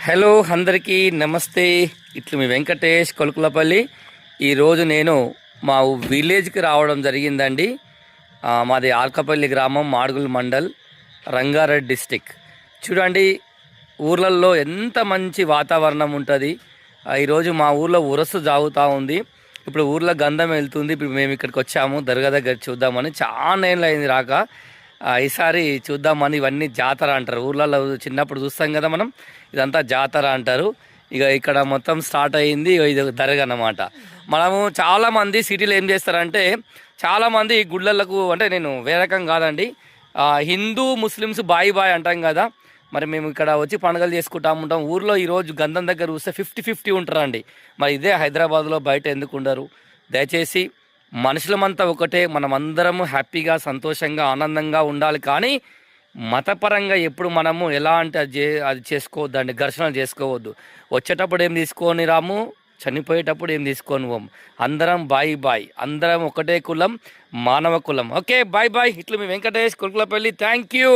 Hello అందరికీ నమస్తే. ఇట్లు మీ వెంకటేష్ కొలుకులపల్లి. ఈరోజు నేను మా విలేజ్కి రావడం జరిగిందండి. మాది ఆల్కపల్లి గ్రామం, మాడుగుల్ మండల్, రంగారెడ్డి డిస్టిక్. చూడండి, ఊర్లల్లో ఎంత మంచి వాతావరణం ఉంటుంది. ఈరోజు మా ఊర్లో ఉరస్సు జాగుతూ ఉంది. ఇప్పుడు ఊర్లో గంధం వెళ్తుంది. ఇప్పుడు మేము ఇక్కడికి వచ్చాము దర్గా దగ్గర చూద్దామని. చాలా ఏళ్ళు అయింది రాక. ఈసారి చూద్దామని. ఇవన్నీ జాతర అంటారు ఊర్లలో. చిన్నప్పుడు చూస్తాం కదా మనం, ఇదంతా జాతర అంటారు. ఇక ఇక్కడ మొత్తం స్టార్ట్ అయ్యింది. ఇది దర్గా అన్నమాట. మనము చాలామంది సిటీలో ఏం చేస్తారంటే, చాలామంది గుళ్ళలకు, అంటే నేను వేరే రకం కాదండి, హిందూ ముస్లిమ్స్ బాయ్ బాయ్ అంటాం కదా. మరి మేము ఇక్కడ వచ్చి పండుగలు చేసుకుంటా ఉంటాం. ఊర్లో ఈరోజు గంధం దగ్గర చూస్తే 50-50 ఉంటారండి. మరి ఇదే హైదరాబాద్లో బయట ఎందుకు ఉండరు? దయచేసి మనుషులమంతా ఒకటే, మనమందరము హ్యాపీగా, సంతోషంగా, ఆనందంగా ఉండాలి. కానీ మతపరంగా ఎప్పుడు మనము ఎలా అంటే అది చేసుకోవద్దండి, ఘర్షణలు చేసుకోవద్దు. వచ్చేటప్పుడు ఏం తీసుకొని రాము, చనిపోయేటప్పుడు ఏం తీసుకొని పోము. అందరం బాయ్ బాయ్, అందరం ఒకటే కులం, మానవ కులం. Okay, bye bye. ఇట్లు మీ వెంకటేష్ కొలుకులపల్లి. Thank you.